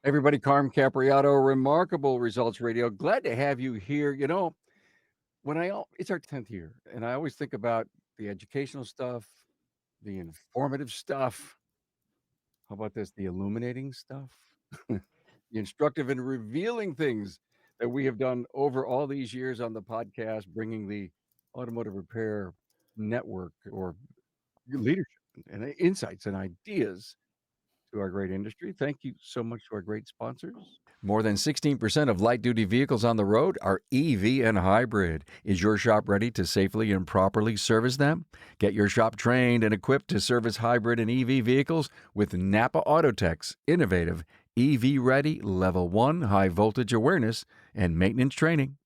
Everybody, Carm Capriato, Remarkable Results Radio. Glad to have you here. It's our 10th year, and I always think about the educational stuff, the informative stuff. How about this? The illuminating stuff, the instructive and revealing things that we have done over all these years on the podcast, bringing the automotive repair network or leadership and insights and ideas to our great industry. Thank you so much to our great sponsors. More than 16% of light-duty vehicles on the road are EV and hybrid. Is your shop ready to safely and properly service them? Get your shop trained and equipped to service hybrid and EV vehicles with NAPA Autotech's innovative EV-ready Level 1 high-voltage awareness and maintenance training.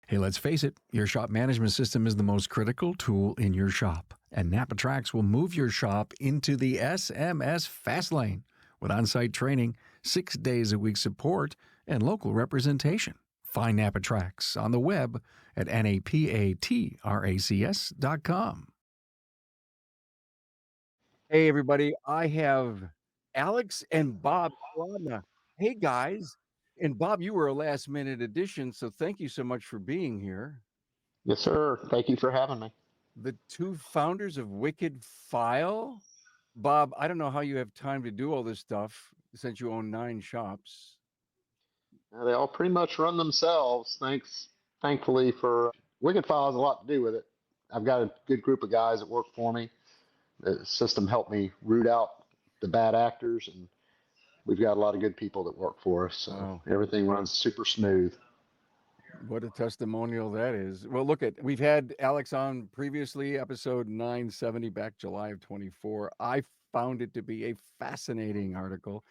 Hey, let's face it, your shop management system is the most critical tool in your shop, and NAPA Tracks will move your shop into the SMS fast lane with on-site training, 6 days a week support, and local representation. Find NAPA Tracks on the web at napatracs.com. Hey, everybody, I have Alex and Bob Saladna. Hey, guys. And Bob, you were a last-minute addition, so thank you so much for being here. Yes, sir. Thank you for having me. The two founders of WickedFile. Bob, I don't know how you have time to do all this stuff since you own 9 shops. They all pretty much run themselves. Thankfully for WickedFile has a lot to do with it. I've got a good group of guys that work for me. The system helped me root out the bad actors, and we've got a lot of good people that work for us. So everything runs super smooth. What a testimonial that is. Well, we've had Alex on previously, episode 970, back July of 24. I found it to be a fascinating article.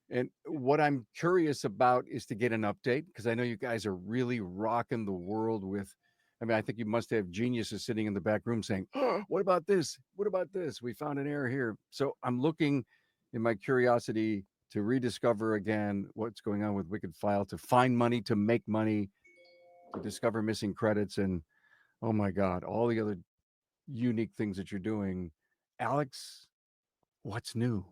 And what I'm curious about is to get an update, because I know you guys are really rocking the world with, I think you must have geniuses sitting in the back room saying, oh, what about this? What about this? We found an error here. So I'm looking in my curiosity to rediscover again what's going on with WickedFile, to find money, to make money, to discover missing credits, and oh my God, all the other unique things that you're doing. Alex, what's new?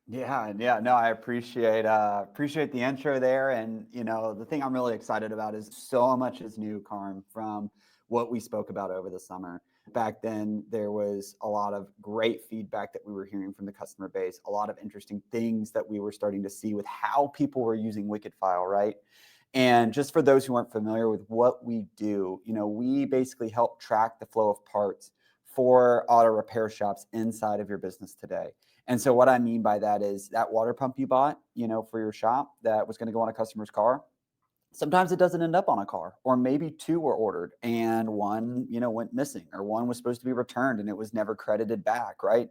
Yeah. No, I appreciate the intro there. And the thing I'm really excited about is so much is new, Carm, from what we spoke about over the summer. Back then, there was a lot of great feedback that we were hearing from the customer base, a lot of interesting things that we were starting to see with how people were using WickedFile, right? And just for those who aren't familiar with what we do, we basically help track the flow of parts for auto repair shops inside of your business today. And so what I mean by that is that water pump you bought, for your shop that was going to go on a customer's car. Sometimes it doesn't end up on a car, or maybe 2 were ordered and one, went missing, or one was supposed to be returned and it was never credited back, right?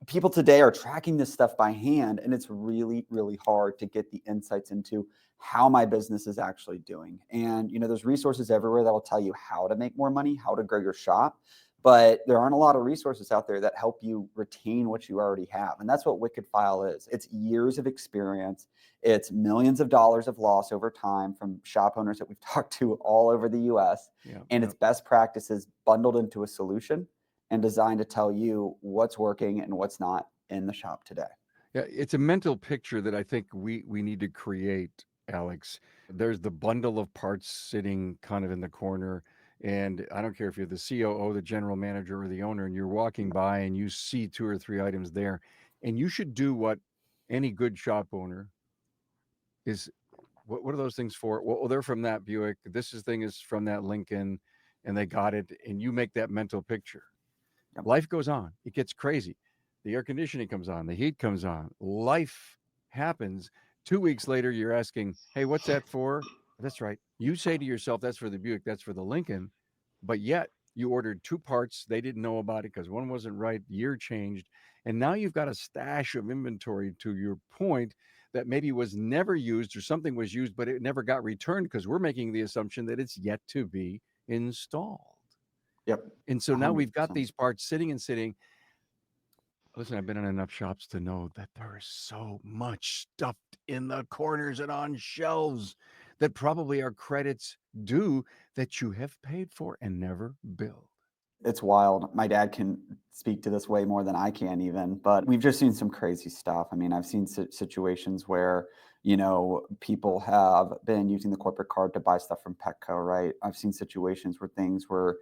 People today are tracking this stuff by hand, and it's really, really hard to get the insights into how my business is actually doing. And, there's resources everywhere that will tell you how to make more money, how to grow your shop. But there aren't a lot of resources out there that help you retain what you already have. And that's what WickedFile is. It's years of experience. It's millions of dollars of loss over time from shop owners that we've talked to all over the US. It's best practices bundled into a solution and designed to tell you what's working and what's not in the shop today. Yeah, it's a mental picture that I think we need to create, Alex. There's the bundle of parts sitting kind of in the corner. And I don't care if you're the COO, the general manager, or the owner, and you're walking by and you see 2 or 3 items there. And you should do what any good shop owner is. What are those things for? Well, they're from that Buick. Thing is from that Lincoln, and they got it. And you make that mental picture. Yep. Life goes on. It gets crazy. The air conditioning comes on. The heat comes on. Life happens. 2 weeks later, you're asking, hey, what's that for? That's right. You say to yourself, that's for the Buick, that's for the Lincoln. But yet you ordered 2 parts. They didn't know about it because one wasn't right. Year changed. And now you've got a stash of inventory, to your point, that maybe was never used, or something was used, but it never got returned because we're making the assumption that it's yet to be installed. Yep. And so now we've got 100%. these parts sitting and sitting. Listen, I've been in enough shops to know that there is so much stuffed in the corners and on shelves that probably are credits due that you have paid for and never billed. It's wild. My dad can speak to this way more than I can even, but we've just seen some crazy stuff. I mean, I've seen situations where, people have been using the corporate card to buy stuff from Petco, right? I've seen situations where things were,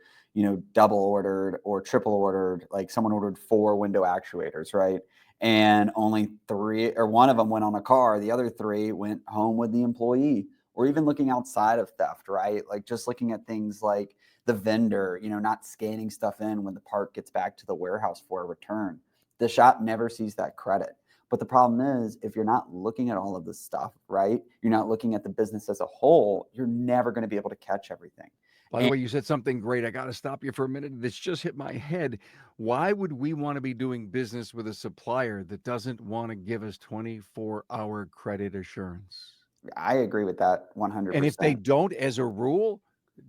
double ordered or triple ordered, like someone ordered 4 window actuators, right? And only 3 or one of them went on a car. The other 3 went home with the employee. Or even looking outside of theft, right? Like just looking at things like the vendor, not scanning stuff in when the part gets back to the warehouse for a return. The shop never sees that credit. But the problem is, if you're not looking at all of this stuff, right? You're not looking at the business as a whole, you're never going to be able to catch everything. By the way, you said something great. I got to stop you for a minute. This just hit my head. Why would we want to be doing business with a supplier that doesn't want to give us 24-hour credit assurance? I agree with that 100%. And if they don't, as a rule,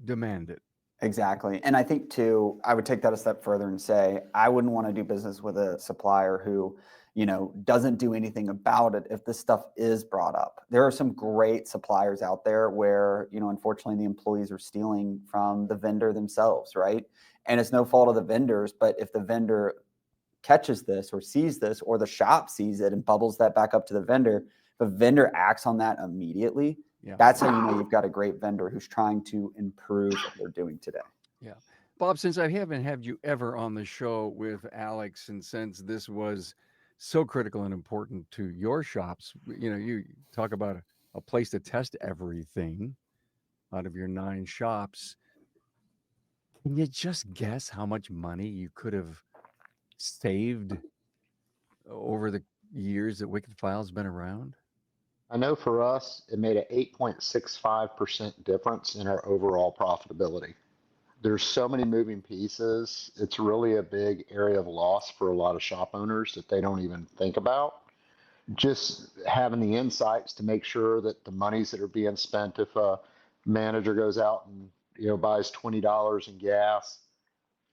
demand it. Exactly. And I think too, I would take that a step further and say, I wouldn't want to do business with a supplier who, doesn't do anything about it if this stuff is brought up. There are some great suppliers out there where, unfortunately the employees are stealing from the vendor themselves, right? And it's no fault of the vendors, but if the vendor catches this or sees this, or the shop sees it and bubbles that back up to the vendor, if the vendor acts on that immediately, that's how you know you've got a great vendor who's trying to improve what they're doing today. Yeah. Bob, since I haven't had you ever on the show with Alex, and since this was so critical and important to your shops, you talk about a place to test everything out of your 9 shops. Can you just guess how much money you could have saved over the years that WickedFile's been around? I know for us, it made an 8.65% difference in our overall profitability. There's so many moving pieces. It's really a big area of loss for a lot of shop owners that they don't even think about. Just having the insights to make sure that the monies that are being spent, if a manager goes out and buys $20 in gas,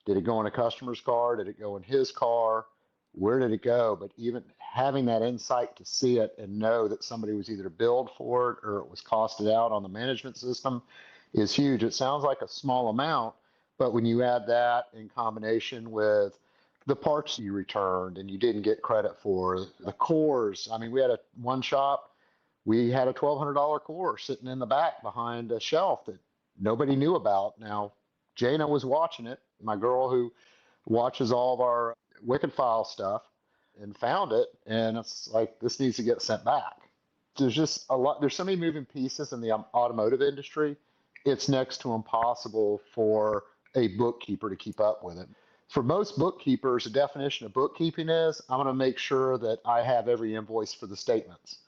did it go in a customer's car? Did it go in his car? Where did it go? But even having that insight to see it and know that somebody was either billed for it or it was costed out on the management system is huge. It sounds like a small amount, but when you add that in combination with the parts you returned and you didn't get credit for, the cores. I mean, we had one shop, we had a $1,200 core sitting in the back behind a shelf that nobody knew about. Now, Jana was watching it, my girl who watches all of our WickedFile stuff, and found it. And it's like, this needs to get sent back. There's just a lot, there's so many moving pieces in the automotive industry. It's next to impossible for a bookkeeper to keep up with it. For most bookkeepers, the definition of bookkeeping is I'm going to make sure that I have every invoice for the statements.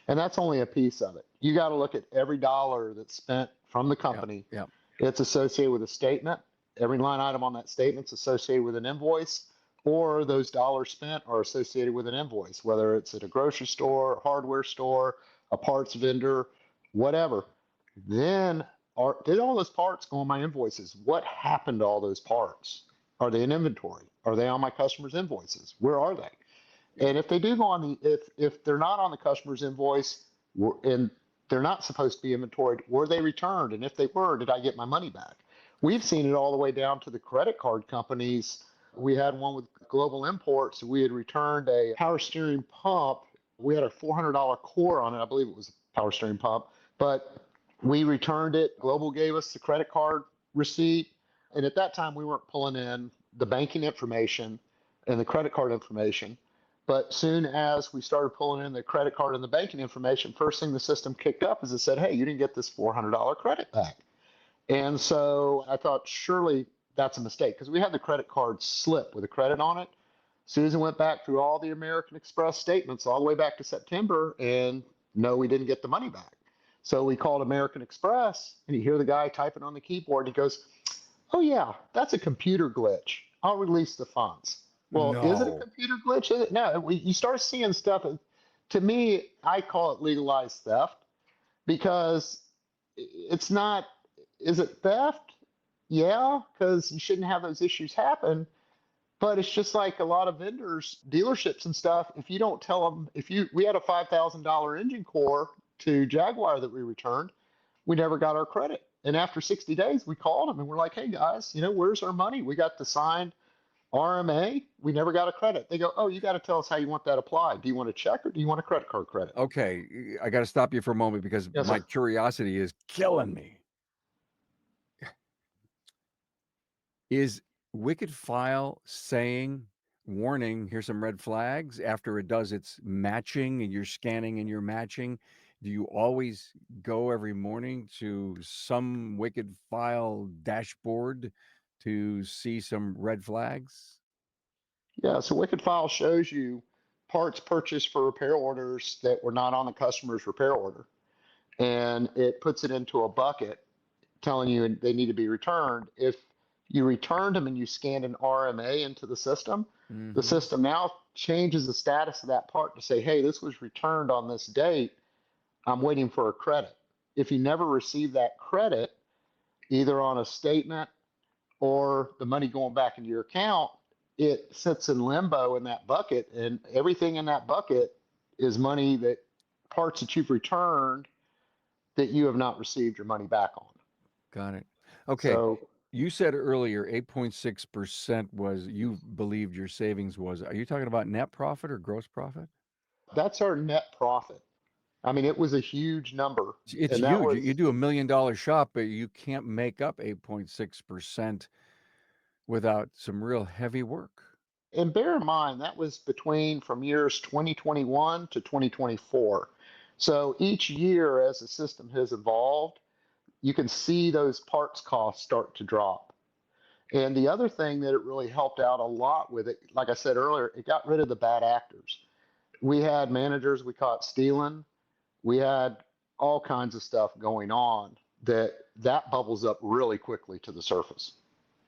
And that's only a piece of it. You got to look at every dollar that's spent from the company. Yep. It's associated with a statement. Every line item on that statement is associated with an invoice, or those dollars spent are associated with an invoice, whether it's at a grocery store, hardware store, a parts vendor, whatever. Then did all those parts go on my invoices? What happened to all those parts? Are they in inventory? Are they on my customers' invoices? Where are they? And if they do go on if they're not on the customer's invoice and they're not supposed to be inventoried, were they returned? And if they were, did I get my money back? We've seen it all the way down to the credit card companies. We had one with Global Imports. We had returned a power steering pump. We had a $400 core on it. I believe it was a power steering pump, but we returned it. Global gave us the credit card receipt. And at that time, we weren't pulling in the banking information and the credit card information. But soon as we started pulling in the credit card and the banking information, first thing the system kicked up is it said, hey, you didn't get this $400 credit back. And so I thought, surely that's a mistake, because we had the credit card slip with a credit on it. Susan went back through all the American Express statements all the way back to September, and no, we didn't get the money back. So we called American Express, and you hear the guy typing on the keyboard, and he goes, oh yeah, that's a computer glitch. I'll release the funds. Well, is it a computer glitch? Is it? No, you start seeing stuff. To me, I call it legalized theft, because it's not, is it theft? Yeah, because you shouldn't have those issues happen. But it's just like a lot of vendors, dealerships and stuff. If you don't tell them, we had a $5,000 engine core to Jaguar that we returned, we never got our credit And after 60 days, we called them and we're like, hey guys, where's our money? We got the signed RMA. We never got a credit. They go, oh, you got to tell us how you want that applied. Do you want a check or do you want a credit card credit? Okay, I got to stop you for a moment because Yes, my sir. curiosity is killing me. Is WickedFile saying, warning, here's some red flags after it does its matching and you're scanning and you're matching? Do you always go every morning to some WickedFile dashboard to see some red flags? Yeah, so WickedFile shows you parts purchased for repair orders that were not on the customer's repair order. And it puts it into a bucket telling you they need to be returned. If you returned them and you scanned an RMA into the system now changes the status of that part to say, hey, this was returned on this date. I'm waiting for a credit. If you never receive that credit, either on a statement or the money going back into your account, it sits in limbo in that bucket, and everything in that bucket is money that parts that you've returned that you have not received your money back on. Got it. Okay. So You said earlier 8.6% was you believed your savings was. Are you talking about net profit or gross profit? that's our net profit. I mean, it was a huge number. It's And that huge. was, You do $1 million shop, but you can't make up 8.6% without some real heavy work. and bear in mind, that was from years 2021 to 2024. So each year, as the system has evolved, you can see those parts costs start to drop. And the other thing that it really helped out a lot with it, like I said earlier, it got rid of the bad actors. We had managers we caught stealing. We had all kinds of stuff going on that bubbles up really quickly to the surface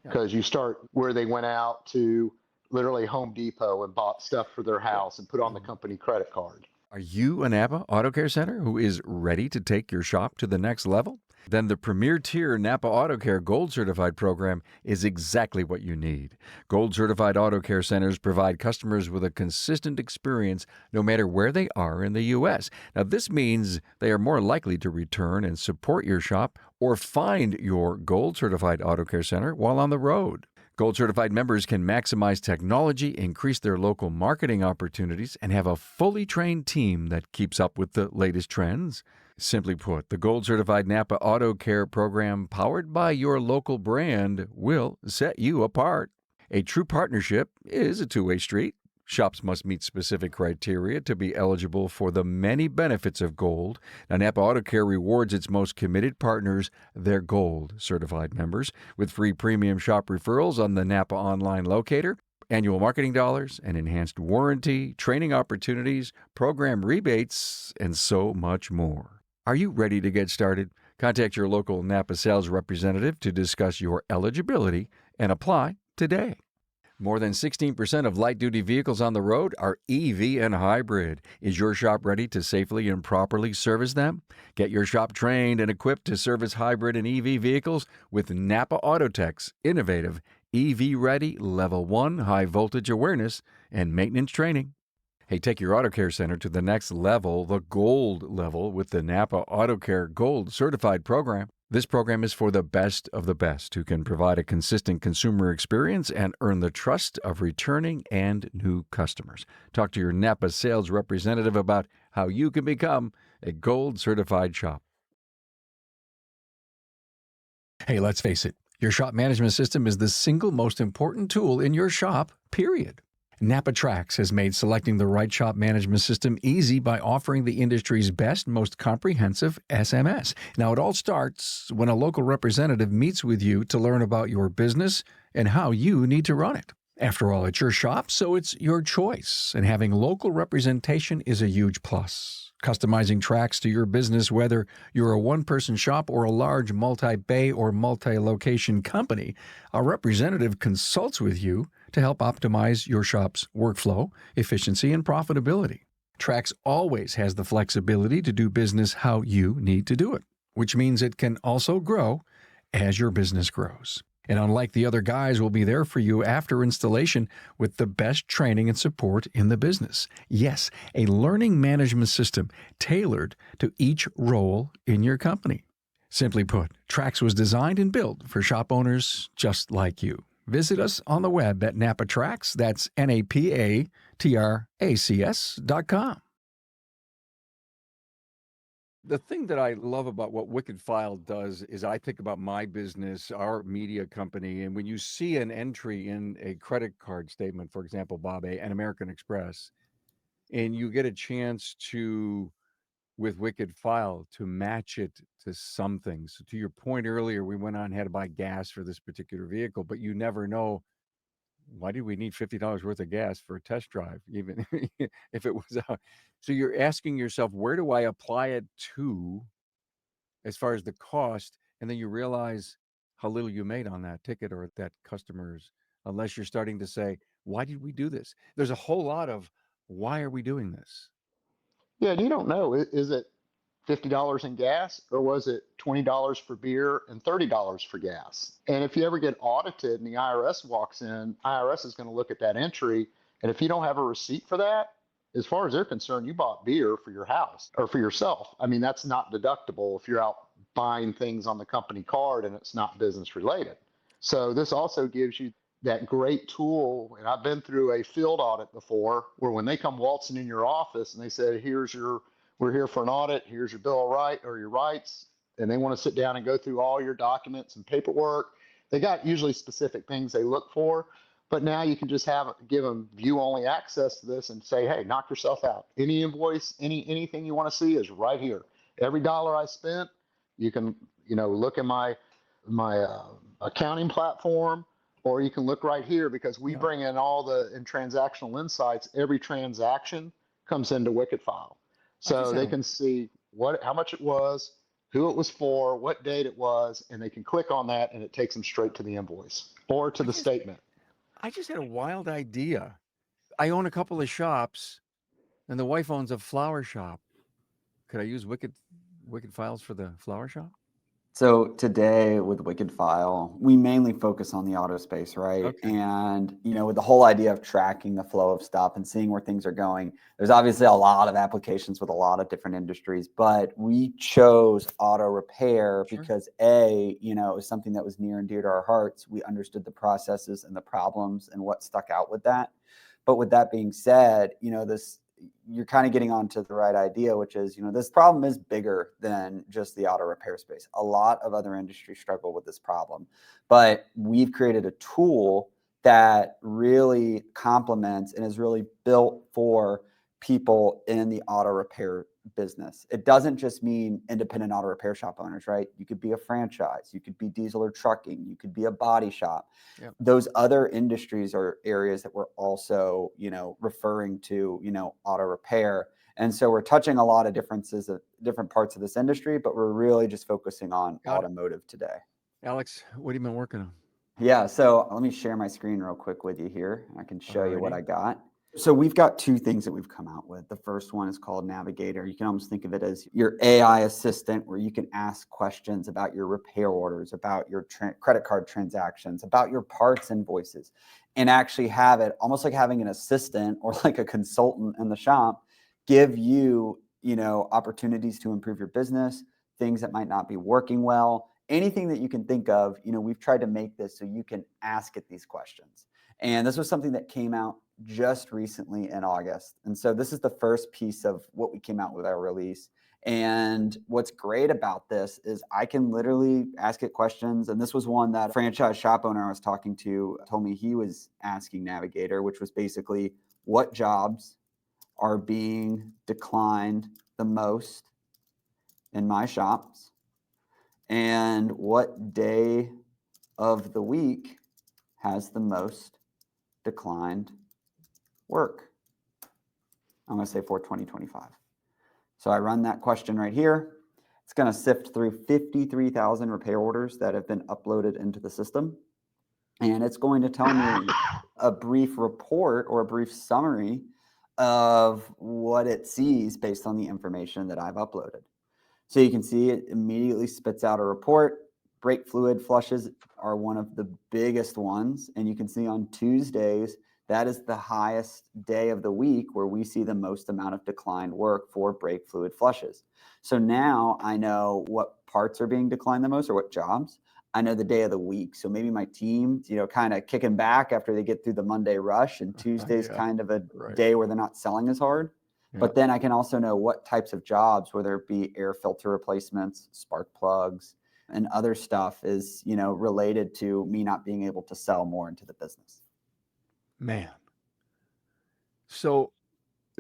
because you start where they went out to literally Home Depot and bought stuff for their house and put on the company credit card. Are you a NAPA Auto Care Center who is ready to take your shop to the next level? Then the premier tier NAPA Auto Care Gold Certified program is exactly what you need. Gold Certified Auto Care Centers provide customers with a consistent experience no matter where they are in the U.S. Now, this means they are more likely to return and support your shop or find your Gold Certified Auto Care Center while on the road. Gold Certified members can maximize technology, increase their local marketing opportunities, and have a fully trained team that keeps up with the latest trends. Simply put, the Gold Certified NAPA Auto Care program powered by your local brand will set you apart. A true partnership is a two-way street. Shops must meet specific criteria to be eligible for the many benefits of Gold. Now, NAPA Auto Care rewards its most committed partners, their Gold Certified members, with free premium shop referrals on the NAPA online locator, annual marketing dollars, and enhanced warranty, training opportunities, program rebates, and so much more. Are you ready to get started? Contact your local NAPA sales representative to discuss your eligibility and apply today. More than 16% of light-duty vehicles on the road are EV and hybrid. Is your shop ready to safely and properly service them? Get your shop trained and equipped to service hybrid and EV vehicles with NAPA Autotech's innovative EV-ready Level 1 high-voltage awareness and maintenance training. Hey, take your Auto Care Center to the next level, the gold level, with the NAPA Auto Care Gold Certified program. This program is for the best of the best who can provide a consistent consumer experience and earn the trust of returning and new customers. Talk to your NAPA sales representative about how you can become a Gold Certified shop. Hey, let's face it, your shop management system is the single most important tool in your shop, period. NAPA Trax has made selecting the right shop management system easy by offering the industry's best, most comprehensive SMS. Now, it all starts when a local representative meets with you to learn about your business and how you need to run it. After all, it's your shop, so it's your choice, and having local representation is a huge plus. Customizing Trax to your business, whether you're a one-person shop or a large multi-bay or multi-location company, a representative consults with you to help optimize your shop's workflow, efficiency, and profitability. Trax always has the flexibility to do business how you need to do it, which means it can also grow as your business grows. And unlike the other guys, will be there for you after installation with the best training and support in the business. Yes, a learning management system tailored to each role in your company. Simply put, Trax was designed and built for shop owners just like you. Visit us on the web at NAPATRACS, that's NAPATRACS.com. The thing that I love about what WickedFile does is I think about my business, our media company, and when you see an entry in a credit card statement, for example, Bob, an American Express, and you get a chance to, with WickedFile, to match it to something. So to your point earlier, we went on and had to buy gas for this particular vehicle, but you never know, why did we need $50 worth of gas for a test drive, even if it was out? So you're asking yourself, where do I apply it to as far as the cost? And then you realize how little you made on that ticket or that customer's, unless you're starting to say, why did we do this? There's a whole lot of, why are we doing this? Yeah, and you don't know. Is it $50 in gas, or was it $20 for beer and $30 for gas? And if you ever get audited and the IRS walks in, IRS is going to look at that entry. And if you don't have a receipt for that, as far as they're concerned, you bought beer for your house or for yourself. I mean, that's not deductible if you're out buying things on the company card and it's not business related. So this also gives you that great tool. And I've been through a field audit before where when they come waltzing in your office and they say, we're here for an audit, here's your bill of right or your rights, and they want to sit down and go through all your documents and paperwork. They got usually specific things they look for, but now you can just give them view only access to this and say, hey, knock yourself out. Any invoice, anything you want to see is right here. Every dollar I spent, you can look at my accounting platform, or you can look right here because we bring in all in transactional insights. Every transaction comes into WickedFile. So they can see how much it was, who it was for, what date it was, and they can click on that and it takes them straight to the invoice or to the statement. I just had a wild idea. I own a couple of shops and the wife owns a flower shop. Could I use Wicked Files for the flower shop? So today with WickedFile, we mainly focus on the auto space, right? Okay. And, with the whole idea of tracking the flow of stuff and seeing where things are going, there's obviously a lot of applications with a lot of different industries, but we chose auto repair because it was something that was near and dear to our hearts. We understood the processes and the problems and what stuck out with that. But with that being said, you're kind of getting onto the right idea, which is, this problem is bigger than just the auto repair space. A lot of other industries struggle with this problem, but we've created a tool that really complements and is really built for people in the auto repair business. It doesn't just mean independent auto repair shop owners, right? You could be a franchise, you could be diesel or trucking, you could be a body shop. Yep. Those other industries are areas that we're also, referring to, auto repair. And so we're touching a lot of different parts of this industry, but we're really just focusing on automotive today. Alex, what have you been working on? Yeah, so let me share my screen real quick with you here. I can show you what I got. So we've got two things that we've come out with. The first one is called Navigator. You can almost think of it as your AI assistant, where you can ask questions about your repair orders, about your credit card transactions, about your parts invoices, and actually have it almost like having an assistant or like a consultant in the shop give you, opportunities to improve your business, things that might not be working well, anything that you can think of. We've tried to make this so you can ask it these questions. And this was something that came out just recently in August. And so this is the first piece of what we came out with our release. And what's great about this is I can literally ask it questions. And this was one that a franchise shop owner I was talking to told me he was asking Navigator, which was basically, what jobs are being declined the most in my shops? And what day of the week has the most declined work? I'm going to say for 2025. So I run that question right here. It's going to sift through 53,000 repair orders that have been uploaded into the system. And it's going to tell me a brief report or a brief summary of what it sees based on the information that I've uploaded. So you can see it immediately spits out a report. Brake fluid flushes are one of the biggest ones. And you can see on Tuesdays, that is the highest day of the week where we see the most amount of declined work for brake fluid flushes. So now I know what parts are being declined the most or what jobs. I know the day of the week. So maybe my team, kind of kicking back after they get through the Monday rush, and Tuesday's Yeah, kind of a right. day where they're not selling as hard. Yeah. But then I can also know what types of jobs, whether it be air filter replacements, spark plugs, and other stuff is, related to me not being able to sell more into the business. Man. So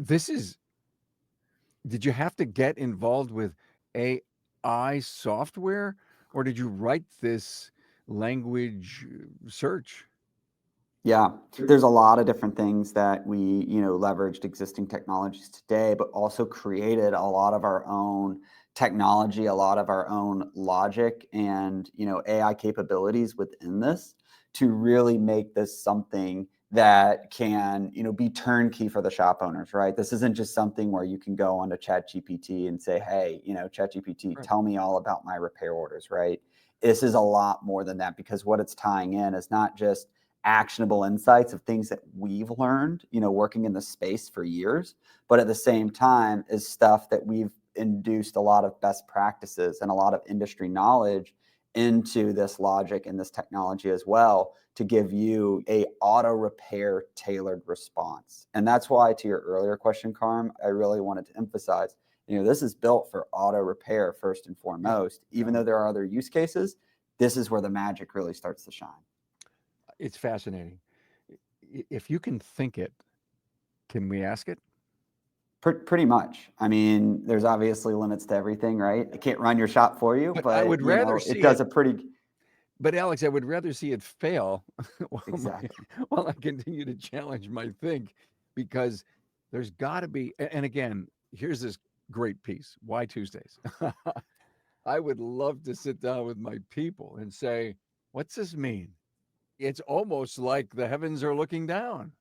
did you have to get involved with AI software, or did you write this language search? Yeah, there's a lot of different things that we, leveraged existing technologies today, but also created a lot of our own technology, a lot of our own logic and, AI capabilities within this to really make this something that can, be turnkey for the shop owners, right? This isn't just something where you can go onto ChatGPT and say, hey, ChatGPT, Right. tell me all about my repair orders, right? This is a lot more than that, because what it's tying in is not just actionable insights of things that we've learned, working in the space for years, but at the same time is stuff that we've induced a lot of best practices and a lot of industry knowledge into this logic and this technology as well to give you a auto repair tailored response. And that's why, to your earlier question, Carm, I really wanted to emphasize, this is built for auto repair first and foremost. Even though there are other use cases, this is where the magic really starts to shine. It's fascinating. If you can think it, can we ask it? Pretty much. I mean, there's obviously limits to everything, right? It can't run your shop for you, But but I would rather see it does it. a pretty But Alex, I would rather see it fail exactly. while I continue to challenge my think, because there's got to be. And again, here's this great piece. Why Tuesdays? I would love to sit down with my people and say, what's this mean? It's almost like the heavens are looking down.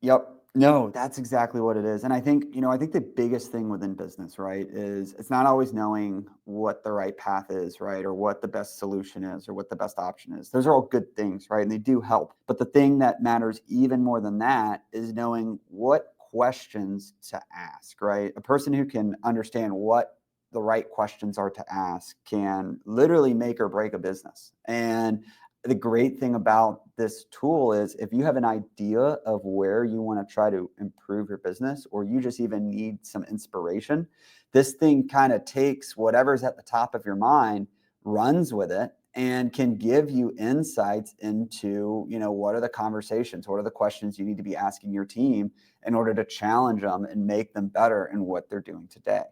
Yep. No, that's exactly what it is. And I think, I think the biggest thing within business, right, is it's not always knowing what the right path is, right, or what the best solution is, or what the best option is. Those are all good things, right? And they do help. But the thing that matters even more than that is knowing what questions to ask, right? A person who can understand what the right questions are to ask can literally make or break a business. And the great thing about this tool is if you have an idea of where you want to try to improve your business, or you just even need some inspiration, this thing kind of takes whatever's at the top of your mind, runs with it, and can give you insights into, what are the conversations, what are the questions you need to be asking your team in order to challenge them and make them better in what they're doing today.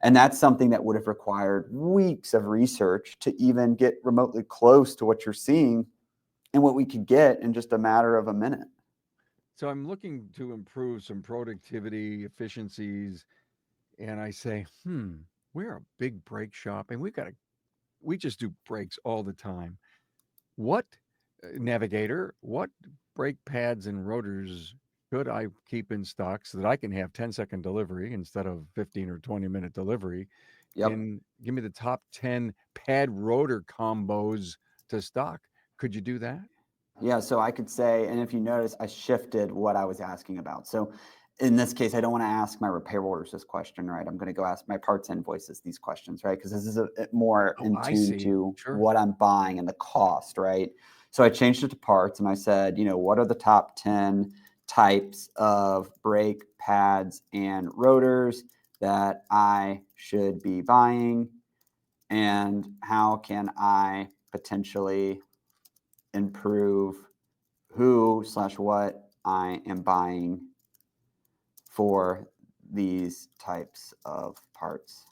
And that's something that would have required weeks of research to even get remotely close to what you're seeing and what we could get in just a matter of a minute. So I'm looking to improve some productivity, efficiencies, and I say, we're a big brake shop and we just do brakes all the time. What Navigator, what brake pads and rotors should I keep in stock so that I can have 10-second delivery instead of 15 or 20-minute delivery? Yep. And give me the top 10 pad rotor combos to stock. Could you do that? Yeah, so I could say, and if you notice, I shifted what I was asking about. So in this case, I don't want to ask my repair orders this question, right? I'm going to go ask my parts invoices these questions, right? Because this is more Oh, in I tune see. to Sure. what I'm buying and the cost, right? So I changed it to parts and I said, what are the top 10 types of brake pads and rotors that I should be buying? And how can I potentially improve who/what I am buying for these types of parts?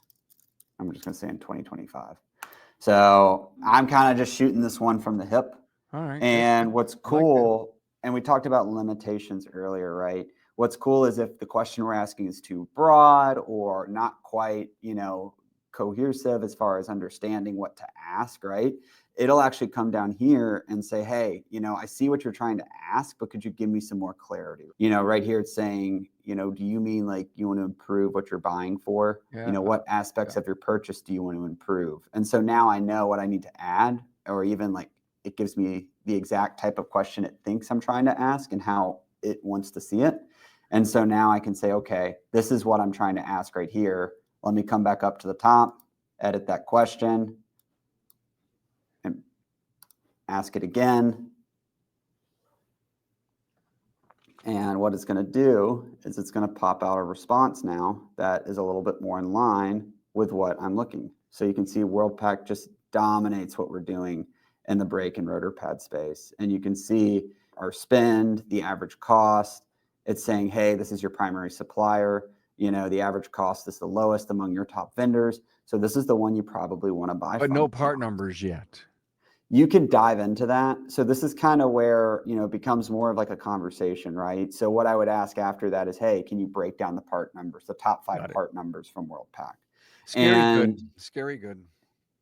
I'm just going to say in 2025. So I'm kind of just shooting this one from the hip. All right. That's And good. what's I like that. cool, and we talked about limitations earlier, right? What's cool is if the question we're asking is too broad or not quite, cohesive as far as understanding what to ask, right? It'll actually come down here and say, hey, I see what you're trying to ask, but could you give me some more clarity? Right here it's saying, do you mean like you want to improve what you're buying for? Yeah. What aspects of your purchase do you want to improve? And so now I know what I need to add, or even like it gives me the exact type of question it thinks I'm trying to ask and how it wants to see it. And so now I can say, okay, this is what I'm trying to ask right here. Let me come back up to the top, edit that question, ask it again. And what it's going to do is it's going to pop out a response now that is a little bit more in line with what I'm looking. So you can see Worldpac just dominates what we're doing in the brake and rotor pad space. And you can see our spend, the average cost. It's saying, hey, this is your primary supplier. You know, the average cost is the lowest among your top vendors. So this is the one you probably want to buy But from. no part numbers yet. You could dive into that. So this is kind of where, you know, it becomes more of like a conversation, right? So what I would ask after that is, hey, can you break down the part numbers, the top 5 part numbers from Worldpac? Scary good. Scary good.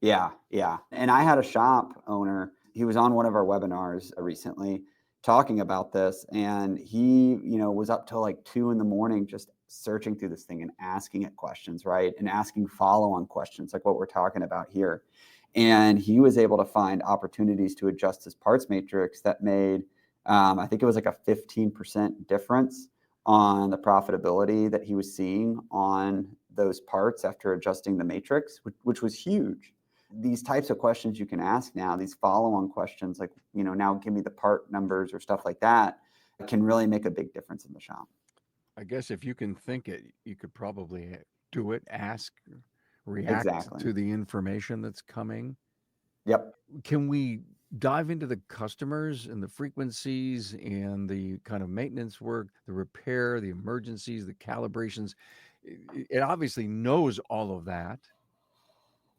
Yeah, yeah. And I had a shop owner, he was on one of our webinars recently talking about this, and he, you know, was up till like 2 a.m. just searching through this thing and asking it questions, right? And asking follow-on questions like what we're talking about here. And he was able to find opportunities to adjust his parts matrix that made, I think it was like a 15% difference on the profitability that he was seeing on those parts after adjusting the matrix, which was huge. These types of questions you can ask now, these follow-on questions like, you know, now give me the part numbers or stuff like that, can really make a big difference in the shop. I guess if you can think it, you could probably do it, ask, react to the information that's coming. Yep. Can we dive into the customers and the frequencies and the kind of maintenance work, the repair, the emergencies, the calibrations? It obviously knows all of that.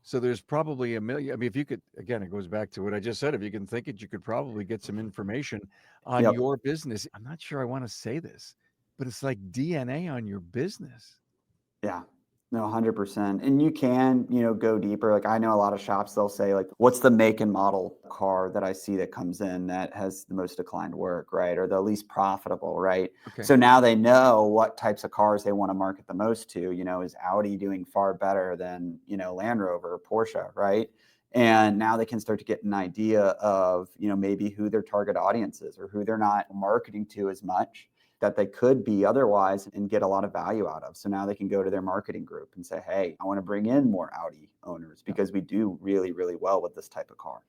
So there's probably a million. I mean, if you could, again, it goes back to what I just said. If you can think it, you could probably get some information on your business. I'm not sure I want to say this, but it's like DNA on your business. Yeah. No, 100%. And you can, you know, go deeper. Like I know a lot of shops, they'll say like, what's the make and model car that I see that comes in that has the most declined work, right? Or the least profitable, right? Okay. So now they know what types of cars they want to market the most to. You know, is Audi doing far better than, you know, Land Rover or Porsche, right? And now they can start to get an idea of, you know, maybe who their target audience is or who they're not marketing to as much that they could be otherwise and get a lot of value out of. So now they can go to their marketing group and say, hey, I want to bring in more Audi owners because we do really, really well with this type of car.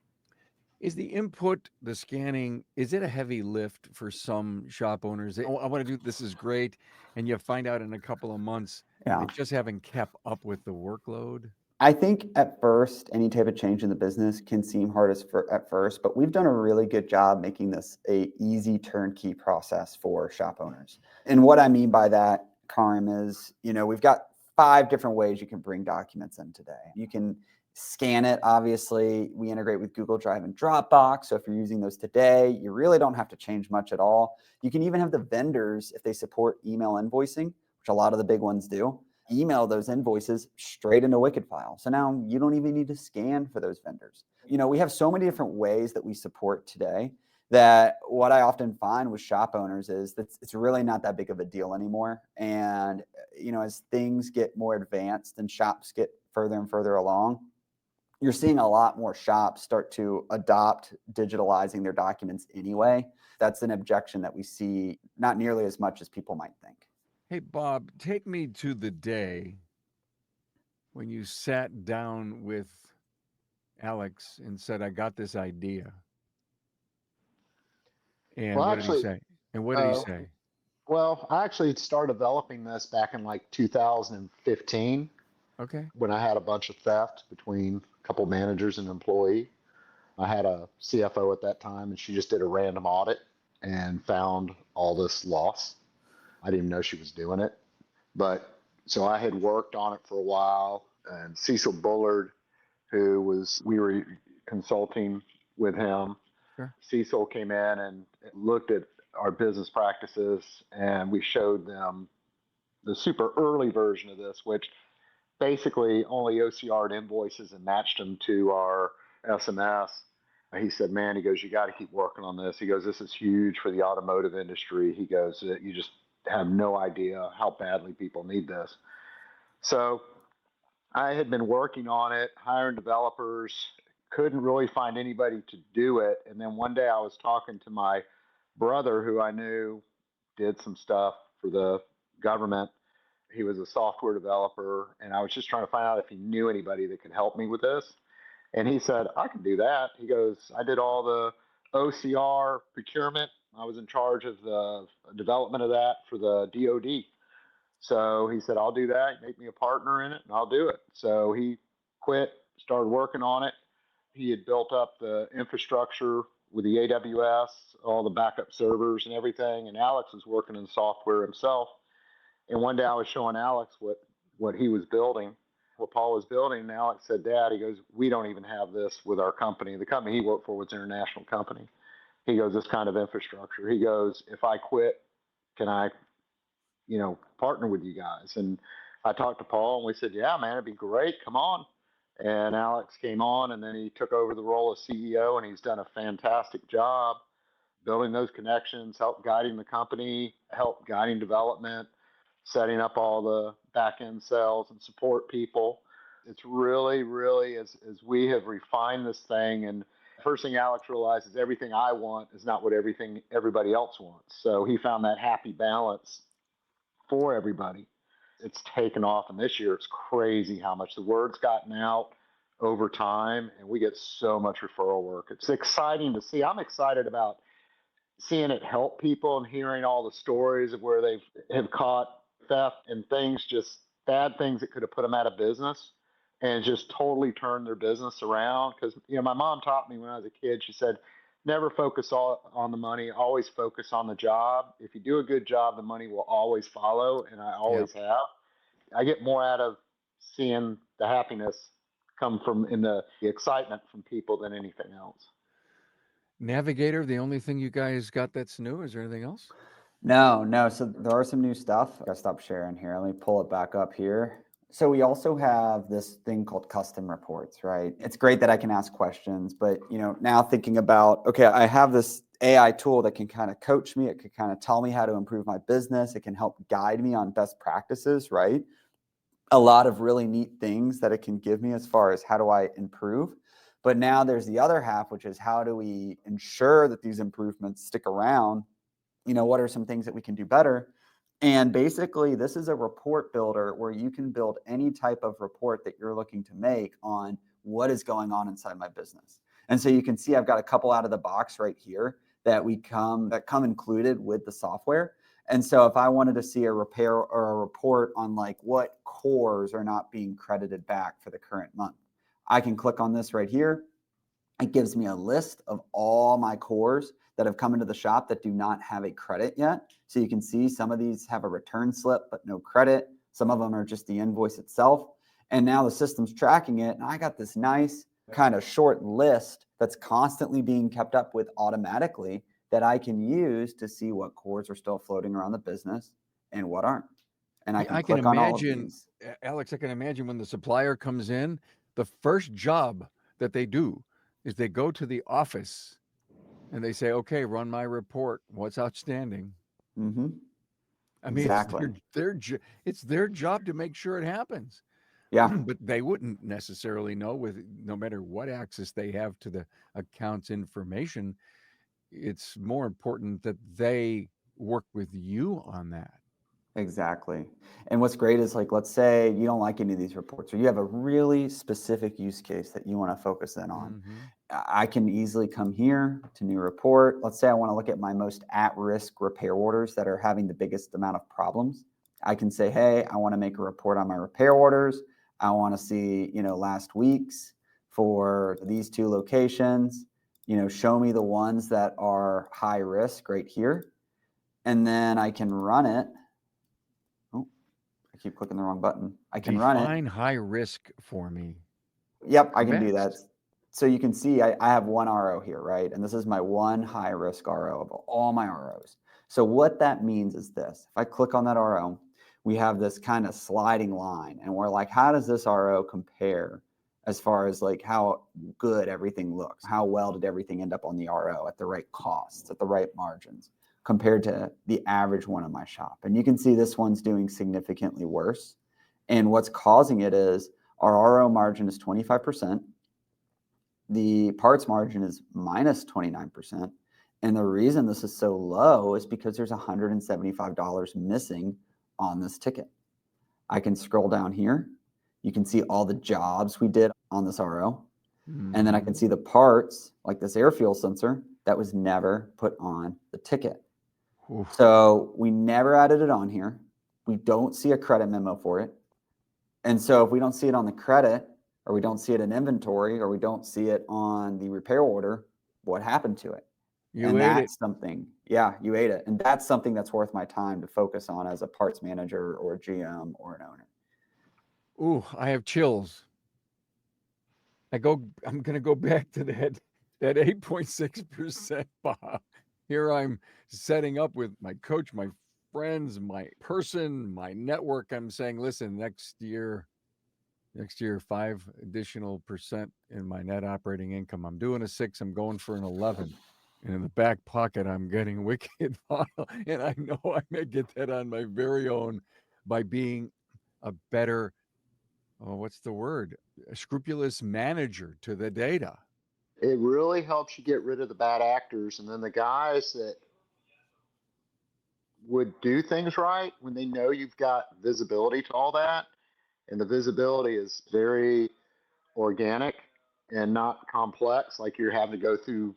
Is the input, the scanning, is it a heavy lift for some shop owners? They, oh, I want to do this is great. And you find out in a couple of months, they just haven't kept up with the workload. I think at first, any type of change in the business can seem hardest at first, but we've done a really good job making this a easy turnkey process for shop owners. And what I mean by that, Karim, is, you know, we've got 5 different ways you can bring documents in today. You can scan it. Obviously, we integrate with Google Drive and Dropbox. So if you're using those today, you really don't have to change much at all. You can even have the vendors, if they support email invoicing, which a lot of the big ones do, email those invoices straight into WickedFile. So now you don't even need to scan for those vendors. You know, we have so many different ways that we support today that what I often find with shop owners is that it's really not that big of a deal anymore. And, you know, as things get more advanced and shops get further and further along, you're seeing a lot more shops start to adopt digitalizing their documents anyway. That's an objection that we see not nearly as much as people might think. Hey, Bob, take me to the day when you sat down with Alex and said, I got this idea. And Well, what did he actually, say? And what did he say? well, I actually started developing this back in like 2015 Okay. when I had a bunch of theft between a couple managers and employee. I had a CFO at that time, and she just did a random audit and found all this loss. I didn't even know she was doing it. But so I had worked on it for a while, and Cecil Bullard, we were consulting with him. Sure. Cecil came in and looked at our business practices, and we showed them the super early version of this, which basically only OCR'd invoices and matched them to our SMS. He said, man, he goes, you got to keep working on this. He goes, this is huge for the automotive industry. He goes, you just have no idea how badly people need this. So I had been working on it, hiring developers, couldn't really find anybody to do it. And then one day I was talking to my brother, who I knew did some stuff for the government. He was a software developer, and I was just trying to find out if he knew anybody that could help me with this. And he said, I can do that. He goes, I did all the OCR procurement. I was in charge of the development of that for the DoD. So he said, I'll do that. Make me a partner in it, and I'll do it. So he quit, started working on it. He had built up the infrastructure with the AWS, all the backup servers and everything. And Alex was working in software himself. And one day I was showing Alex what he was building, what Paul was building. And Alex said, Dad, he goes, we don't even have this with our company. The company he worked for was an international company. He goes, this kind of infrastructure. He goes, if I quit, can I, partner with you guys? And I talked to Paul and we said, yeah, man, it'd be great. Come on. And Alex came on and then he took over the role of CEO and he's done a fantastic job building those connections, help guiding the company, help guiding development, setting up all the back end sales and support people. It's really, really, as we have refined this thing, and first thing Alex realized is everything I want is not what everybody else wants. So he found that happy balance for everybody. It's taken off, and this year it's crazy how much the word's gotten out over time, and we get so much referral work. It's exciting to see. I'm excited about seeing it help people and hearing all the stories of where have caught theft and things, just bad things that could have put them out of business and just totally turned their business around. Because my mom taught me when I was a kid, she said, never focus on the money, always focus on the job. If you do a good job, the money will always follow, and I always have. I get more out of seeing the happiness come from in the excitement from people than anything else. Navigator, the only thing you guys got that's new? Is there anything else? No. So there are some new stuff. I stopped sharing here. Let me pull it back up here. So we also have this thing called custom reports, right? It's great that I can ask questions, but now thinking about, okay, I have this AI tool that can kind of coach me. It can kind of tell me how to improve my business. It can help guide me on best practices, right? A lot of really neat things that it can give me as far as how do I improve. But now there's the other half, which is how do we ensure that these improvements stick around? What are some things that we can do better? And basically, this is a report builder where you can build any type of report that you're looking to make on what is going on inside my business. And so you can see I've got a couple out of the box right here that come included with the software. And so if I wanted to see a repair or a report on like what cores are not being credited back for the current month, I can click on this right here. It gives me a list of all my cores that have come into the shop that do not have a credit yet. So you can see some of these have a return slip, but no credit. Some of them are just the invoice itself. And now the system's tracking it. And I got this nice kind of short list that's constantly being kept up with automatically that I can use to see what cores are still floating around the business and what aren't. And I can click on all of these. Alex, I can imagine when the supplier comes in, the first job that they do is they go to the office and they say, okay, run my report. What's outstanding? Mm-hmm. I mean, Exactly. it's their job to make sure it happens. Yeah. But they wouldn't necessarily know, no matter what access they have to the account's information. It's more important that they work with you on that. Exactly. And what's great is like, let's say you don't like any of these reports or you have a really specific use case that you want to focus in on. Mm-hmm. I can easily come here to new report. Let's say I want to look at my most at-risk repair orders that are having the biggest amount of problems. I can say, hey, I want to make a report on my repair orders. I want to see, last week's for these two locations, show me the ones that are high risk right here. And then I can run it. I keep clicking the wrong button. I can run it. Define high risk for me. Yep, I can do that. So you can see I have one RO here, right? And this is my one high risk RO of all my ROs. So what that means is this. If I click on that RO, we have this kind of sliding line. And we're like, how does this RO compare as far as like how good everything looks? How well did everything end up on the RO at the right costs, at the right margins, compared to the average one in my shop? And you can see this one's doing significantly worse. And what's causing it is our RO margin is 25%. The parts margin is minus 29%. And the reason this is so low is because there's $175 missing on this ticket. I can scroll down here. You can see all the jobs we did on this RO. And then I can see the parts, like this air fuel sensor, that was never put on the ticket. Oof. So we never added it on here. We don't see a credit memo for it. And so if we don't see it on the credit, or we don't see it in inventory, or we don't see it on the repair order, what happened to it? You And ate it. that's something, yeah, you ate it. And that's something that's worth my time to focus on as a parts manager or a GM or an owner. Ooh, I have chills. I'm going to go back to that 8.6%, Bob. Here I'm setting up with my coach, my friends, my person, my network. I'm saying, listen, next year, 5 additional % in my net operating income. I'm doing a 6. I'm going for an 11. And in the back pocket, I'm getting WickedFile. And I know I may get that on my very own by being a better, what's the word? A scrupulous manager to the data. It really helps you get rid of the bad actors. And then the guys that would do things right, when they know you've got visibility to all that, and the visibility is very organic and not complex, like you're having to go through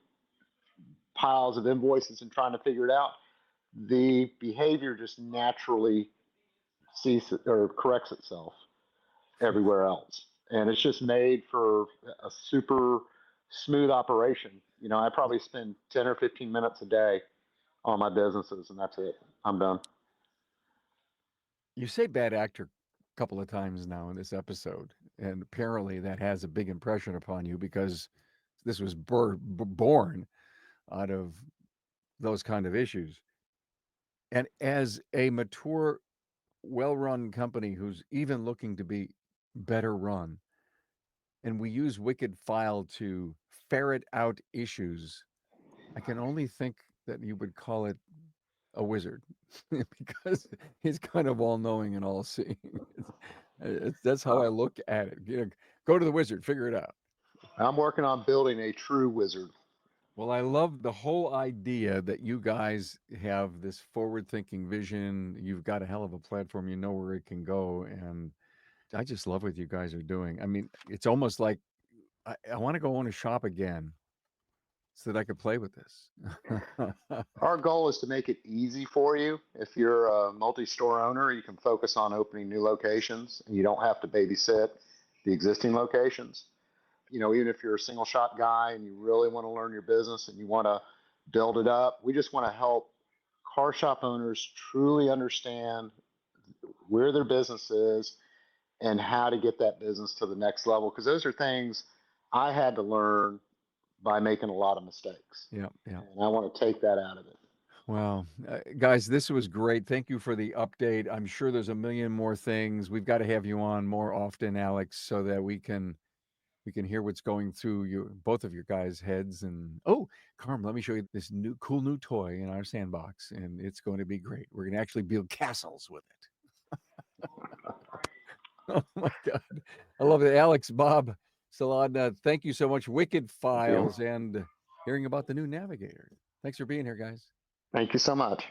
piles of invoices and trying to figure it out, the behavior just naturally sees or corrects itself everywhere else. And it's just made for a super smooth operation. You know, I probably spend 10 or 15 minutes a day on my businesses, and that's it. I'm done. You say bad actor a couple of times now in this episode, and apparently that has a big impression upon you because this was born out of those kind of issues. And as a mature, well-run company who's even looking to be better run, and we use WickedFile to ferret out issues, I can only think that you would call it a wizard because he's kind of all-knowing and all-seeing. That's how I look at it. You know, go to the wizard, figure it out. I'm working on building a true wizard. Well, I love the whole idea that you guys have this forward-thinking vision. You've got a hell of a platform. You know where it can go, and I just love what you guys are doing. I mean, it's almost like I want to go own a shop again so that I could play with this. Our goal is to make it easy for you. If you're a multi-store owner, you can focus on opening new locations and you don't have to babysit the existing locations. You know, even if you're a single shop guy and you really want to learn your business and you want to build it up, we just want to help car shop owners truly understand where their business is and how to get that business to the next level. Because those are things I had to learn by making a lot of mistakes. Yeah. And I want to take that out of it. Well, guys, this was great. Thank you for the update. I'm sure there's a million more things. We've got to have you on more often, Alex, so that we can hear what's going through both of your guys' heads. And Carm, let me show you this cool new toy in our sandbox, and it's going to be great. We're going to actually build castles with it. Oh my God, I love it, Alex, Bob, Saladna. Thank you so much. WickedFiles and hearing about the new Navigator. Thanks for being here, guys. Thank you so much.